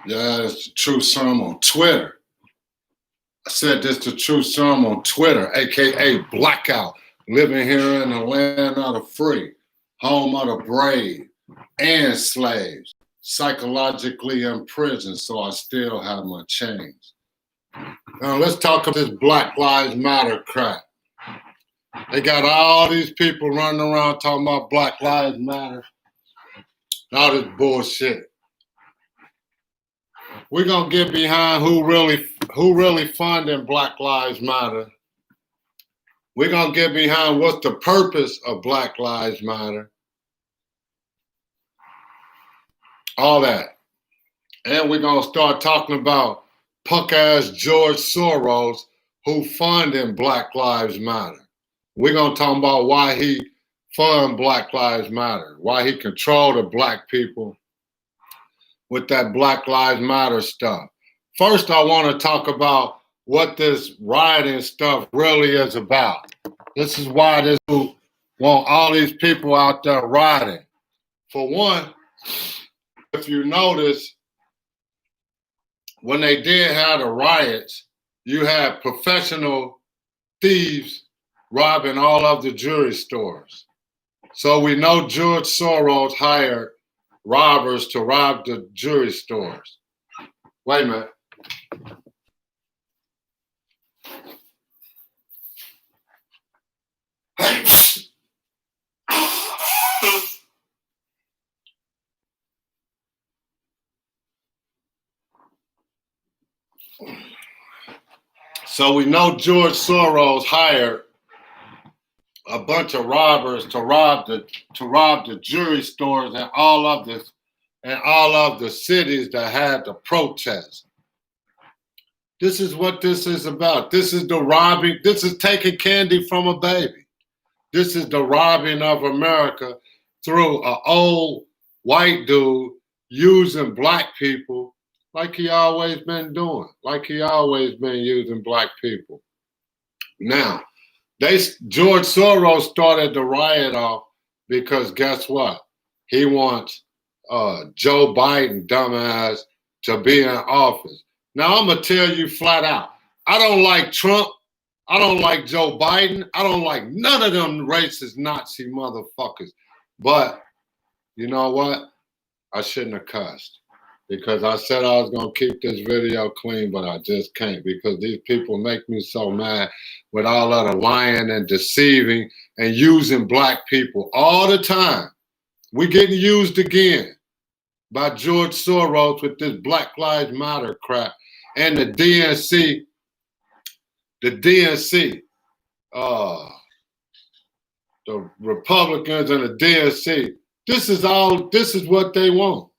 Yeah, it's the True Serum on Twitter. I said this to True Serum on Twitter, aka Blackout, living here in the land of the free, home of the brave and slaves, psychologically imprisoned, so I still have my chains. Now let's talk about this Black Lives Matter crap. They got all these people running around talking about Black Lives Matter, all this bullshit. We're gonna get behind who really funding Black Lives Matter. We're gonna get behind what's the purpose of Black Lives Matter. All that. And we're gonna start talking about punk ass George Soros who funding Black Lives Matter. We're gonna talk about why he fund Black Lives Matter, why he control the black people with that Black Lives Matter stuff. First, I want to talk about what this rioting stuff really is about. This is why this group want all these people out there rioting. For one, if you notice, when they did have the riots, you had professional thieves robbing all of the jewelry stores. So we know George Soros hired robbers to rob the jewelry stores. Wait a minute. So we know George Soros hired a bunch of robbers to rob the jewelry stores and all of the cities that had the protests. This is what this is about. This is the robbing. This is taking candy from a baby. This is the robbing of America through an old white dude using black people like he always been doing, like he always been using black people. Now, George Soros started the riot off because guess what? He wants Joe Biden, dumbass, to be in office. Now, I'm going to tell you flat out, I don't like Trump. I don't like Joe Biden. I don't like none of them racist Nazi motherfuckers. But you know what? I shouldn't have cussed because I said I was going to keep this video clean, but I just can't because these people make me so mad with all of the lying and deceiving and using black people all the time. We're getting used again by George Soros with this Black Lives Matter crap and the DNC, the Republicans and the DNC. This is what they want.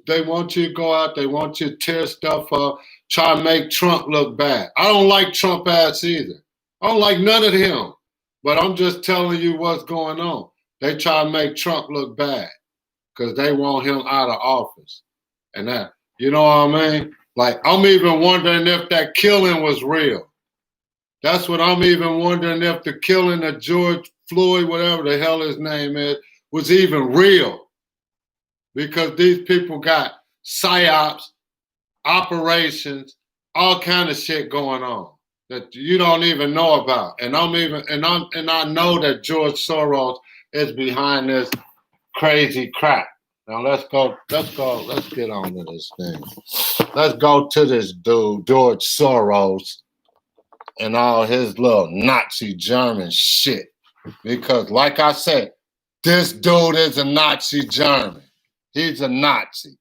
They want you to go out, they want you to tear stuff up, try to make Trump look bad. I don't like Trump ass either. I don't like none of him. But I'm just telling you what's going on. They try to make Trump look bad because they want him out of office. And that, you know what I mean? Like, I'm even wondering if that killing was real. That's what I'm even wondering, if the killing of George Floyd, whatever the hell his name is, was even real. Because these people got psyops, operations, all kind of shit going on that you don't even know about. And I know that George Soros is behind this crazy crap. Now let's get on to this thing. Let's go to this dude, George Soros, and all his little Nazi German shit. Because like I said, this dude is a Nazi German. He's a Nazi.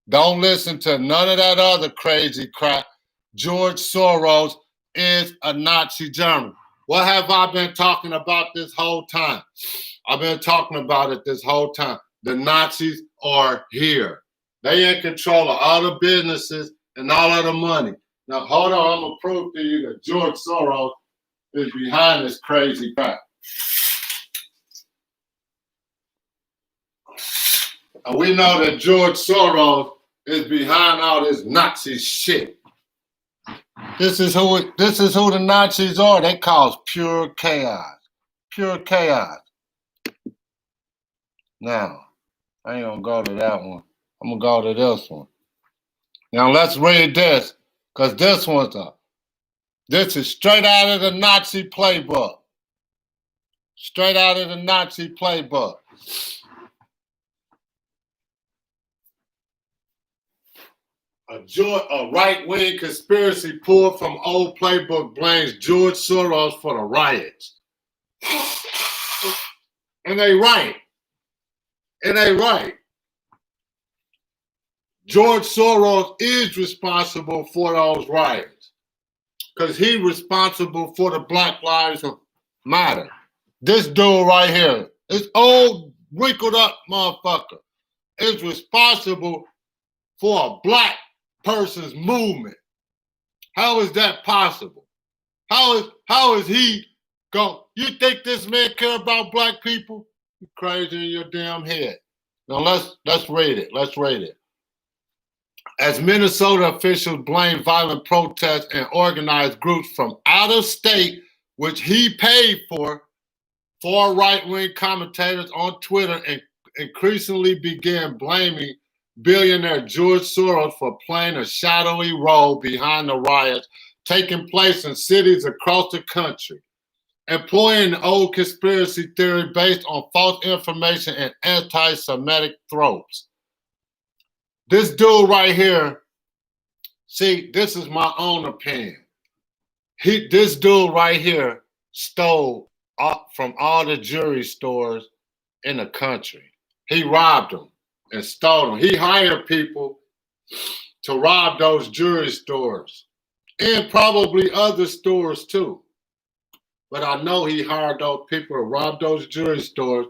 Don't listen to none of that other crazy crap. George Soros is a Nazi German. What have I been talking about this whole time? I've been talking about it this whole time. The Nazis are here. They in control of all the businesses and all of the money. Now, hold on. I'm going to prove to you that George Soros is behind this crazy crap. And we know that George Soros is behind all this Nazi shit. This is who the Nazis are. They cause pure chaos. Pure chaos. Now, I ain't gonna go to that one. I'm gonna go to this one. Now let's read this, because this is straight out of the Nazi playbook. Straight out of the Nazi playbook. A right-wing conspiracy pulled from old playbook blames George Soros for the riots. And they right. George Soros is responsible for those riots because he's responsible for the Black Lives Matter. This dude right here, this old wrinkled up motherfucker, is responsible for a black person's movement. How is that possible? How is he going? You think this man care about black people? You crazy in your damn head. Now let's read it. Let's read it. As Minnesota officials blame violent protests and organized groups from out of state, which he paid for, far right-wing commentators on Twitter increasingly began blaming billionaire George Soros for playing a shadowy role behind the riots taking place in cities across the country, employing an old conspiracy theory based on false information and anti-Semitic tropes. This dude right here, see, this is my own opinion. This dude right here stole from all the jewelry stores in the country. He robbed them and stole them. He hired people to rob those jewelry stores and probably other stores too. But I know he hired those people to rob those jewelry stores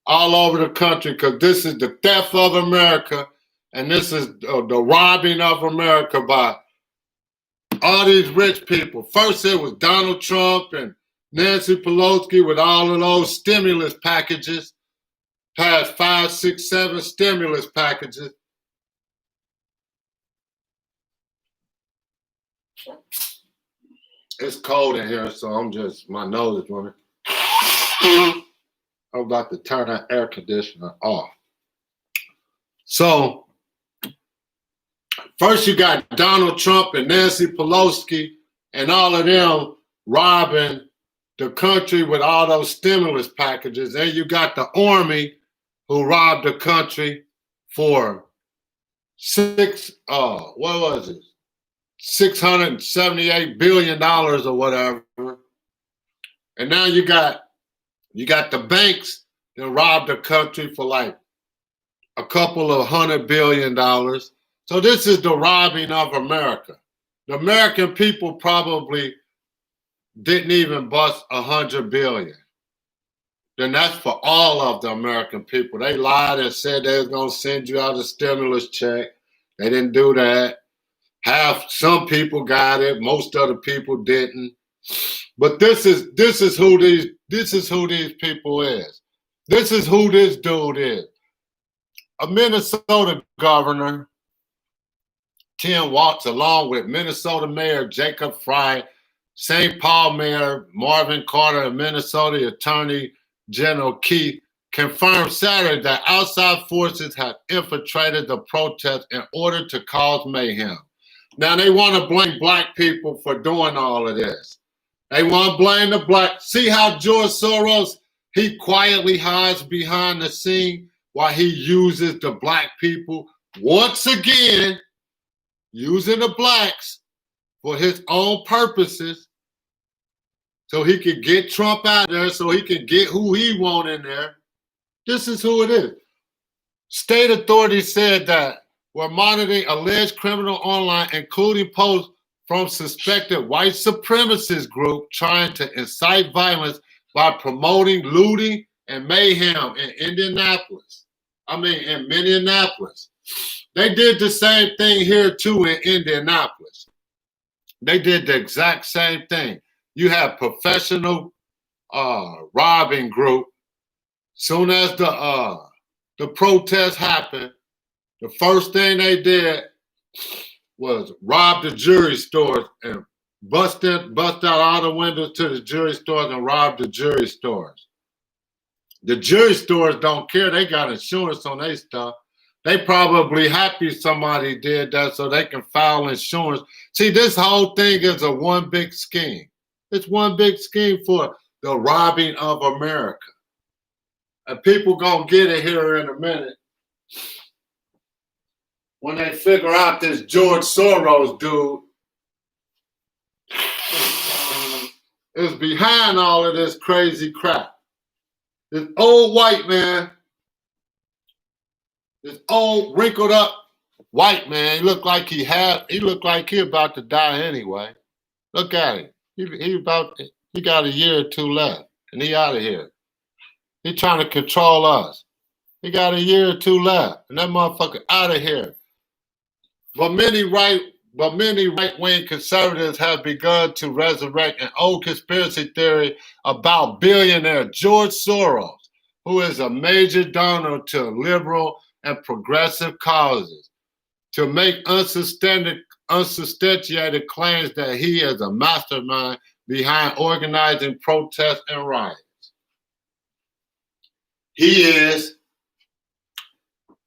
all over the country because this is the theft of America and this is the robbing of America by all these rich people. First it was Donald Trump and Nancy Pelosi with all of those stimulus packages. Passed 5, 6, 7 stimulus packages. It's cold in here, so my nose is running. I'm about to turn that air conditioner off. So, first you got Donald Trump and Nancy Pelosi and all of them robbing the country with all those stimulus packages. Then you got the army who robbed the country for $678 billion or whatever. And now you got the banks that robbed the country for like a couple of $100 billion. So this is the robbing of America. The American people probably didn't even bust 100 billion. Then that's for all of the American people. They lied and said they was gonna send you out a stimulus check. They didn't do that. Some people got it, most other people didn't. But this is who these people is. This is who this dude is. A Minnesota governor, Tim Walz, along with Minnesota Mayor Jacob Frey, St. Paul Mayor Marvin Carter, and Minnesota Attorney General Keith confirmed Saturday that outside forces had infiltrated the protest in order to cause mayhem. Now they want to blame black people for doing all of this. They want to blame the black. See how George Soros, he quietly hides behind the scene while he uses the black people once again, using the blacks for his own purposes. So he could get Trump out there, so he can get who he want in there. This is who it is. State authorities said that we're monitoring alleged criminal online, including posts from suspected white supremacist group trying to incite violence by promoting looting and mayhem in Minneapolis. They did the same thing here too in Indianapolis. They did the exact same thing. You have professional robbing group. Soon as the protest happened, the first thing they did was rob the jewelry stores and bust out all the windows to the jewelry stores and rob the jewelry stores. The jewelry stores don't care. They got insurance on their stuff. They probably happy somebody did that so they can file insurance. See, this whole thing is a one big scheme. It's one big scheme for the robbing of America. And people gonna get it here in a minute when they figure out this George Soros dude is behind all of this crazy crap. This old white man, this old wrinkled up white man, he looked like he about to die anyway. Look at him. He got a year or two left, and he out of here. He trying to control us. He got a year or two left, and that motherfucker out of here. But many right-wing conservatives have begun to resurrect an old conspiracy theory about billionaire George Soros, who is a major donor to liberal and progressive causes, to make unsubstantiated claims that he is a mastermind behind organizing protests and riots. He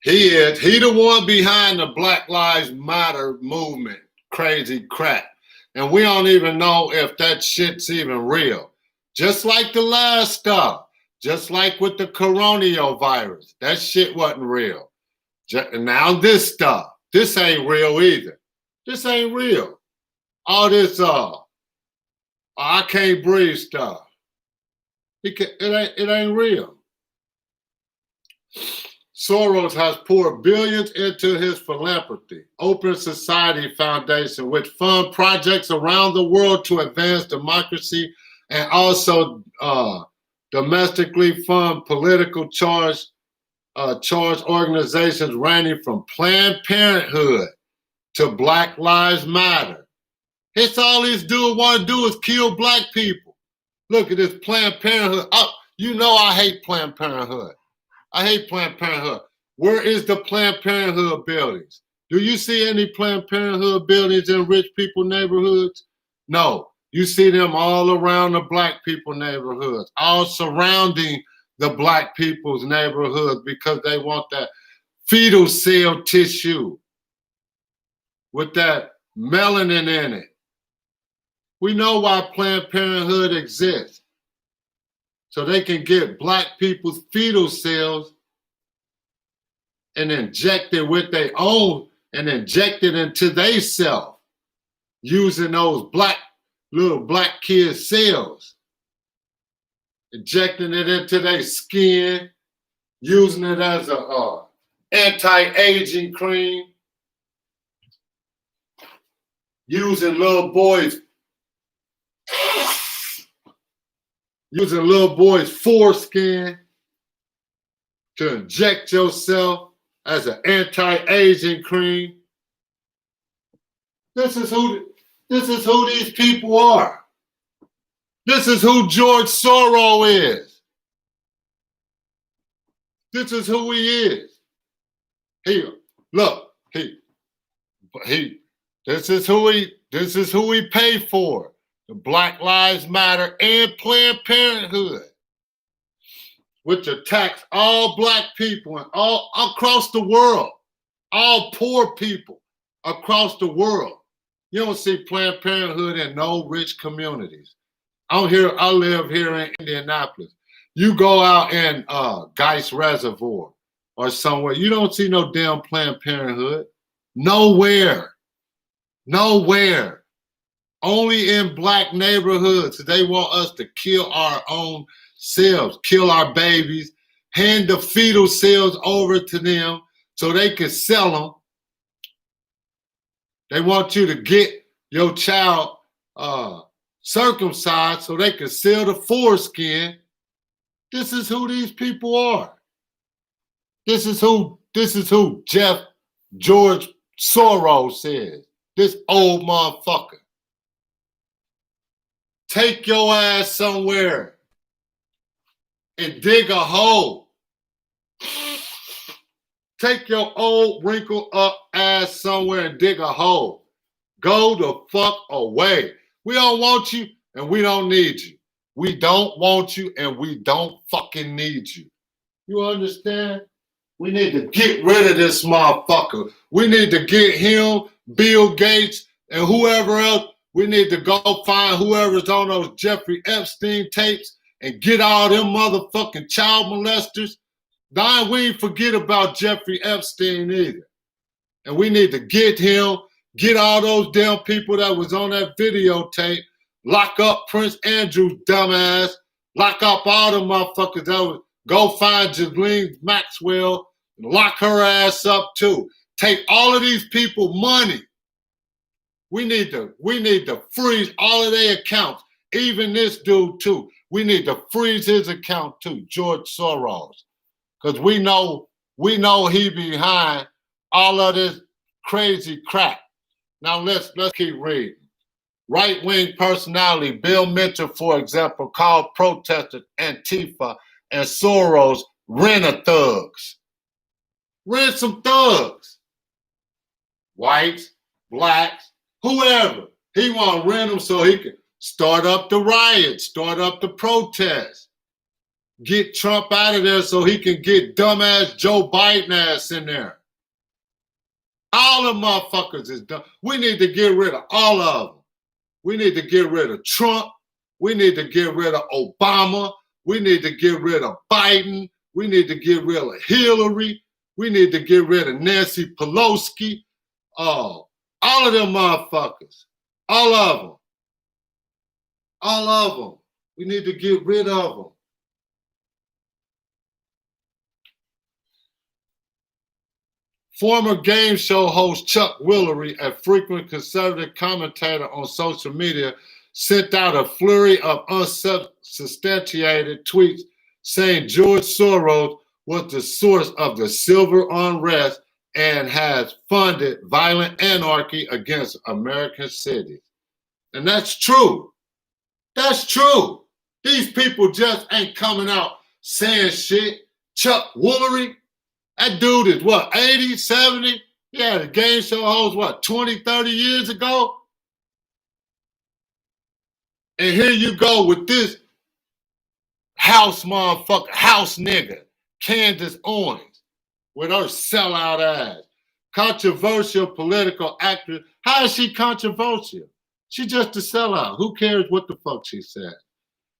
the one behind the Black Lives Matter movement, crazy crap. And we don't even know if that shit's even real. Just like the last stuff, just like with the coronavirus, that shit wasn't real. Now this stuff, this ain't real either. This ain't real. All this I can't breathe stuff. It ain't real. Soros has poured billions into his philanthropy, Open Society Foundation, which fund projects around the world to advance democracy and also domestically fund political charge organizations ranging from Planned Parenthood to Black Lives Matter. It's all these dudes want to do is kill black people. Look at this Planned Parenthood. Oh, you know I hate Planned Parenthood. I hate Planned Parenthood. Where is the Planned Parenthood buildings? Do you see any Planned Parenthood buildings in rich people neighborhoods? No. You see them all around the black people neighborhoods, all surrounding the black people's neighborhoods because they want that fetal cell tissue with that melanin in it. We know why Planned Parenthood exists. So they can get black people's fetal cells and inject it with their own and inject it into their self using those little black kids' cells, injecting it into their skin, using it as a anti-aging cream, using little boys' foreskin to inject yourself as an anti-aging cream. This is who these people are. This is who George Soros is. This is who he is. This is who he paid for. The Black Lives Matter and Planned Parenthood, which attacks all black people and all across the world, all poor people across the world. You don't see Planned Parenthood in no rich communities. I live here in Indianapolis. You go out in Geist Reservoir or somewhere, you don't see no damn Planned Parenthood. Nowhere. Only in black neighborhoods. They want us to kill our own cells, kill our babies, hand the fetal cells over to them so they can sell them. They want you to get your child circumcised so they can sell the foreskin. This is who these people are. This is who George Soros is. This old motherfucker. Take your ass somewhere and dig a hole. Take your old wrinkled up ass somewhere and dig a hole. Go the fuck away. We don't want you and we don't need you. We don't want you and we don't fucking need you. You understand? We need to get rid of this motherfucker. We need to get him, Bill Gates, and whoever else. We need to go find whoever's on those Jeffrey Epstein tapes and get all them motherfucking child molesters. Now, we ain't forget about Jeffrey Epstein either. And we need to get him, get all those damn people that was on that videotape, lock up Prince Andrew's dumbass, lock up all the motherfuckers that was, go find Ghislaine Maxwell, and lock her ass up too. Take all of these people money. We need to freeze all of their accounts, even this dude too. We need to freeze his account too, George Soros. Because we know he behind all of this crazy crap. Now let's keep reading. Right-wing personality Bill Mitchell, for example, called protesters Antifa and Soros rent-a-thugs. Rent some thugs. Whites, blacks, whoever. He want to rent them so he can start up the riots, start up the protests. Get Trump out of there so he can get dumbass Joe Biden ass in there. All the motherfuckers is dumb. We need to get rid of all of them. We need to get rid of Trump. We need to get rid of Obama. We need to get rid of Biden. We need to get rid of Hillary. We need to get rid of Nancy Pelosi. All of them motherfuckers. All of them. All of them. We need to get rid of them. Former game show host Chuck Woolery, a frequent conservative commentator on social media, sent out a flurry of unsubstantiated tweets saying George Soros was the source of the civil unrest and has funded violent anarchy against American cities. And that's true. That's true. These people just ain't coming out saying shit. Chuck Woolery, that dude is what, 80, 70? Yeah, the game show host, what, 20, 30 years ago? And here you go with this house motherfucker, house nigga, Candace Owens, with her sellout ass. Controversial political actress. How is she controversial? She just a sellout. Who cares what the fuck she said?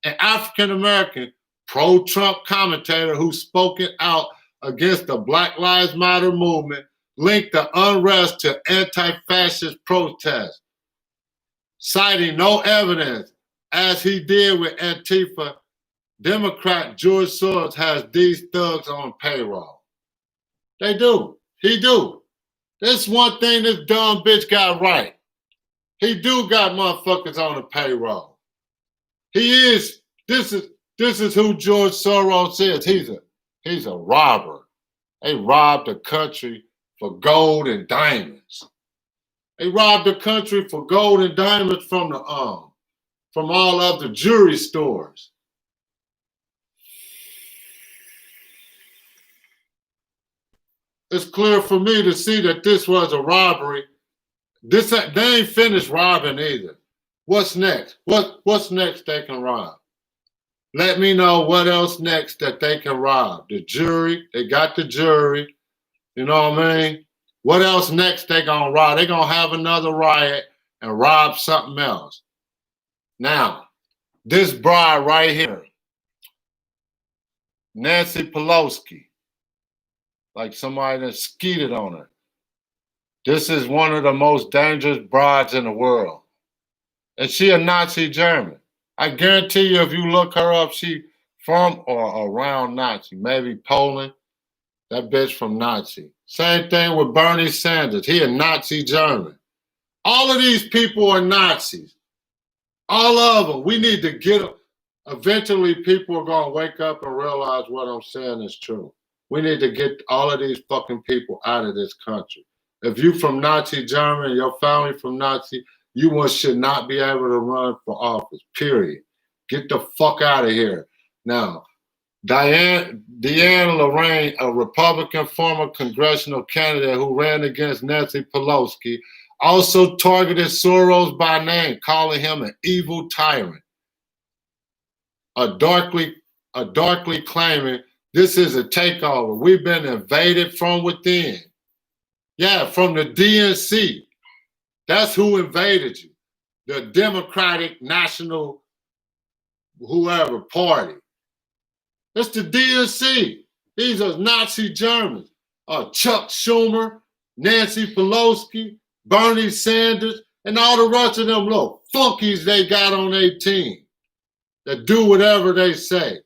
An African-American pro-Trump commentator who's spoken out against the Black Lives Matter movement linked the unrest to anti-fascist protests, citing no evidence, as he did with Antifa. Democrat George Soros has these thugs on payroll. They do. He do. This one thing this dumb bitch got right. He do got motherfuckers on the payroll. He is. This is who George Soros is. He's a robber. They robbed the country for gold and diamonds. They robbed the country for gold and diamonds from all of the jewelry stores. It's clear for me to see that this was a robbery. They ain't finished robbing either. What's next? What's next they can rob? Let me know what else next that they can rob. The jury, they got the jury. You know what I mean? What else next they gonna rob? They gonna have another riot and rob something else. Now, this bride right here, Nancy Pelosi, like somebody that skeeted on her. This is one of the most dangerous brides in the world. And she a Nazi German. I guarantee you if you look her up, she from or around Nazi, maybe Poland. That bitch from Nazi. Same thing with Bernie Sanders. He a Nazi German. All of these people are Nazis. All of them. We need to get them. Eventually people are going to wake up and realize what I'm saying is true. We need to get all of these fucking people out of this country. If you from Nazi Germany, your family from Nazi, you should not be able to run for office, period. Get the fuck out of here. Now, Deanne Lorraine, a Republican former congressional candidate who ran against Nancy Pelosi, also targeted Soros by name, calling him an evil tyrant. A darkly claiming This is a takeover. We've been invaded from within. Yeah, from the DNC. That's who invaded you. The Democratic National whoever party. It's the DNC. These are Nazi Germans. Chuck Schumer, Nancy Pelosi, Bernie Sanders, and all the rest of them little funkies they got on their team that do whatever they say.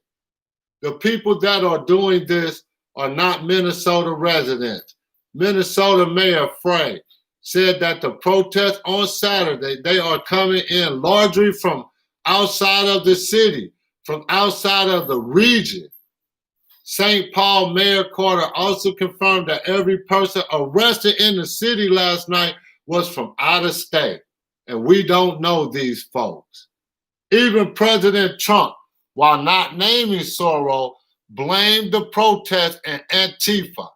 The people that are doing this are not Minnesota residents. Minnesota Mayor Frey said that the protests on Saturday, they are coming in largely from outside of the city, from outside of the region. St. Paul Mayor Carter also confirmed that every person arrested in the city last night was from out of state. And we don't know these folks. Even President Trump, while not naming Soros, blamed the protests and Antifa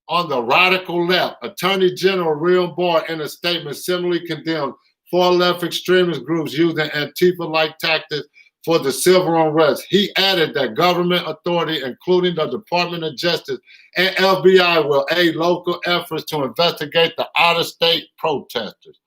on the radical left. Attorney General William Barr, in a statement, similarly condemned far-left extremist groups using Antifa-like tactics for the civil unrest. He added that government authority, including the Department of Justice and FBI, will aid local efforts to investigate the out-of-state protesters.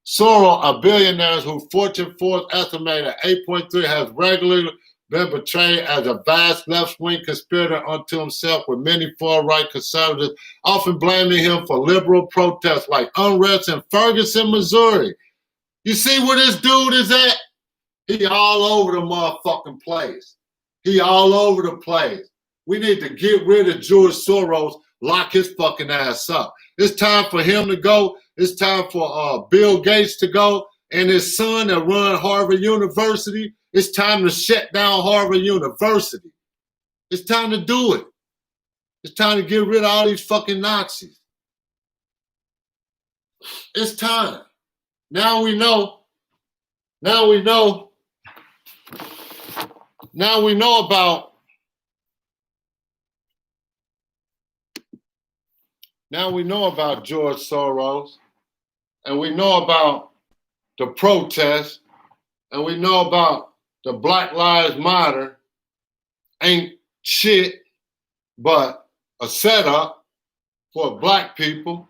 Soros, a billionaire who Fortune Forbes estimated at 8.3, has regularly been portrayed as a vast left-wing conspirator unto himself, with many far-right conservatives often blaming him for liberal protests like unrest in Ferguson, Missouri. You see where this dude is at? He all over the motherfucking place. He all over the place. We need to get rid of George Soros, lock his fucking ass up. It's time for him to go. It's time for Bill Gates to go and his son that run Harvard University. It's time to shut down Harvard University. It's time to do it. It's time to get rid of all these fucking Nazis. It's time. Now we know. Now we know about George Soros, and we know about the protests, and we know about the Black Lives Matter ain't shit but a setup for black people,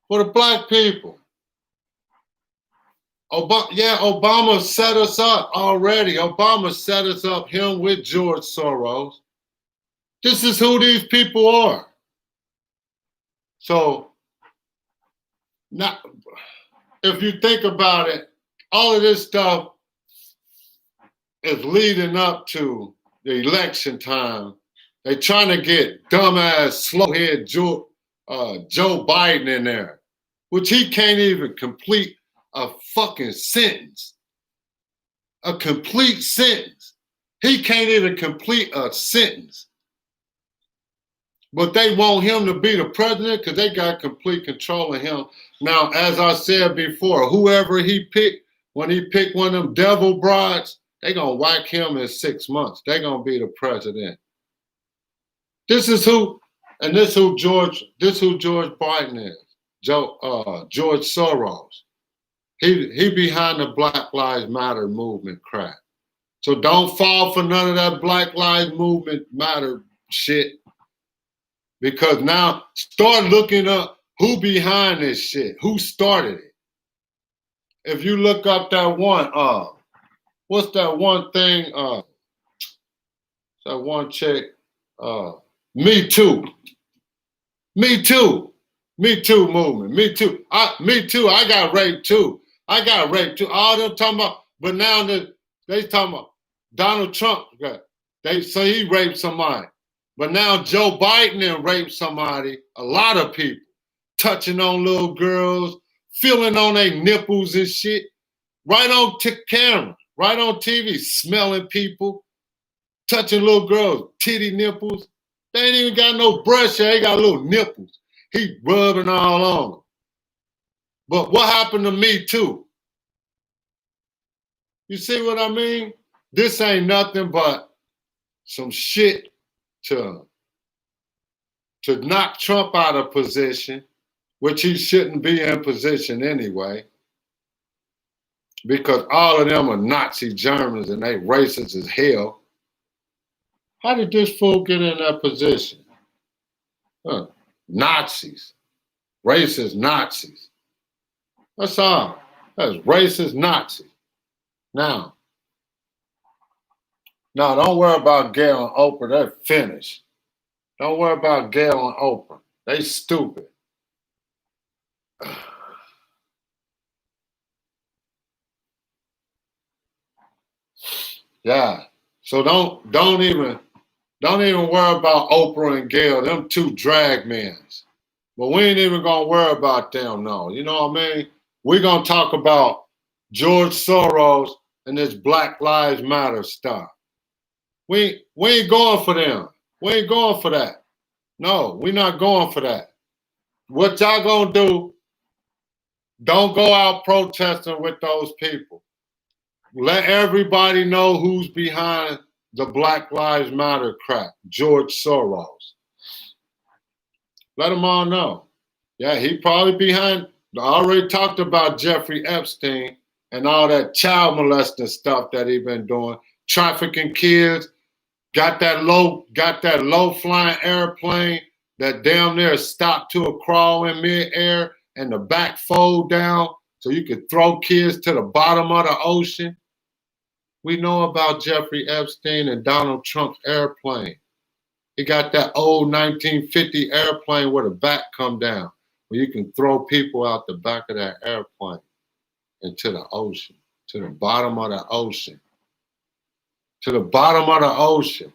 for the black people. Obama set us up already. Obama set us up, him with George Soros. This is who these people are. So, now, if you think about it, all of this stuff is leading up to the election time. They're trying to get dumbass, slowhead Joe Biden in there, which he can't even complete a fucking sentence. A complete sentence. He can't even complete a sentence. But they want him to be the president because they got complete control of him. Now, as I said before, whoever he picked, when he picked one of them devil brides, they gonna whack him in 6 months. They gonna be the president. This is who George Biden is. George Soros. He behind the Black Lives Matter movement crap. So don't fall for none of that Black Lives Movement Matter shit. Because now start looking up who behind this shit, who started it. If you look up that one, what's that one thing? That one chick, Me Too. Me Too. Me Too movement. Me Too. Me Too. I got raped too. All them talking about, but now they talking about Donald Trump. They say he raped somebody. But now Joe Biden raped somebody, a lot of people, touching on little girls, feeling on their nipples and shit, right on camera, right on TV, smelling people, touching little girls, titty nipples. They ain't even got no brush, they got little nipples. He rubbing all on them. But what happened to Me Too? You see what I mean? This ain't nothing but some shit to knock Trump out of position, which he shouldn't be in position anyway, because all of them are Nazi Germans and they racist as hell. How did this fool get in that position? Huh. Nazis. Racist Nazis. That's all. That's racist Nazis. Now, don't worry about Gayle and Oprah. They're finished. Don't worry about Gayle and Oprah. They stupid. Yeah. So don't even worry about Oprah and Gayle. Them two drag men. But we ain't even gonna worry about them, no. You know what I mean? We're gonna talk about George Soros and this Black Lives Matter stuff. We ain't going for them. We ain't going for that. No, we're not going for that. What y'all gonna do, don't go out protesting with those people. Let everybody know who's behind the Black Lives Matter crap. George Soros. Let them all know. Yeah, he probably behind. I already talked about Jeffrey Epstein and all that child molesting stuff that he been doing, trafficking kids. Got that low flying airplane that damn near stopped to a crawl in midair and the back fold down so you could throw kids to the bottom of the ocean. We know about Jeffrey Epstein and Donald Trump's airplane. He got that old 1950 airplane where the back come down, where you can throw people out the back of that airplane into the ocean, to the bottom of the ocean. To the bottom of the ocean.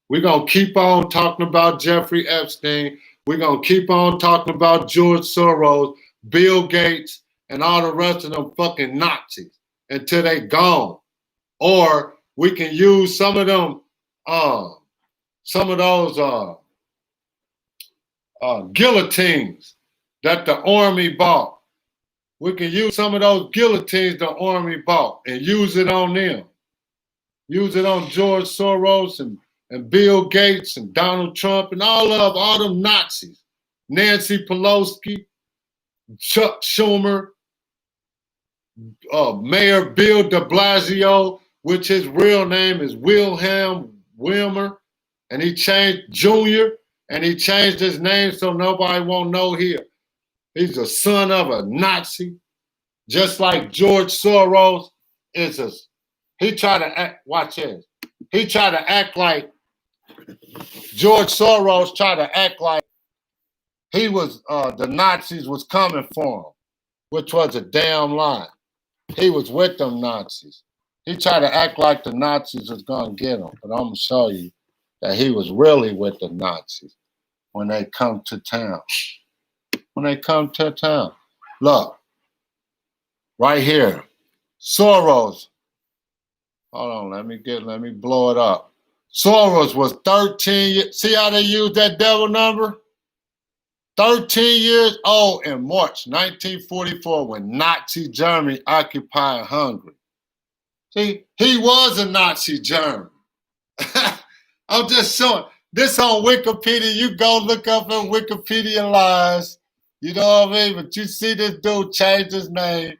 We're going to keep on talking about Jeffrey Epstein. We're going to keep on talking about George Soros, Bill Gates, and all the rest of them fucking Nazis until they gone. Or we can use some of them, some of those guillotines that the army bought. We can use some of those guillotines the army bought and use it on them. Use it on George Soros and Bill Gates and Donald Trump and all them Nazis. Nancy Pelosi, Chuck Schumer, Mayor Bill de Blasio, which his real name is Wilhelm Wilmer, and he changed Junior, and he changed his name so nobody won't know here. He's a son of a Nazi, just like George Soros is a. He tried to act. Watch this. He tried to act like George Soros tried to act like he was the Nazis was coming for him, which was a damn lie. He was with them Nazis. He tried to act like the Nazis was gonna get him, but I'm gonna show you that he was really with the Nazis when they come to town. When they come to town. Look, right here, Soros. Hold on, let me blow it up. Soros was 13 years. See how they use that devil number? 13 years old in March 1944 when Nazi Germany occupied Hungary. See, he was a Nazi German. I'm just showing. This on Wikipedia. You go look up in Wikipedia lies. You know what I mean? But you see this dude change his name.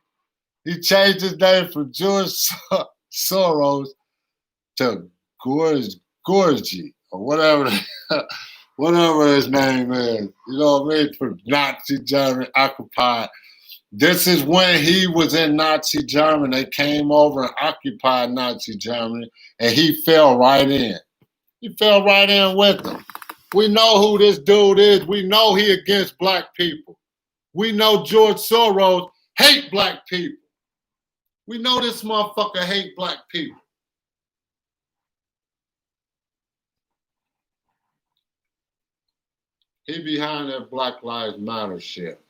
He changed his name from George Soros to Gorgi or whatever his name is. You know what I mean? From Nazi Germany occupied. This is when he was in Nazi Germany. They came over and occupied Nazi Germany, and he fell right in. He fell right in with them. We know who this dude is. We know he against black people. We know George Soros hate black people. We know this motherfucker hate black people. He behind that Black Lives Matter shit.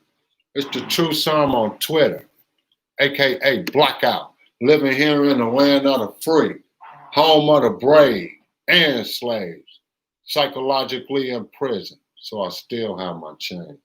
It's the True Serum on Twitter, a.k.a. Blackout, living here in the land of the free, home of the brave and slaves, psychologically in prison, so I still have my chain.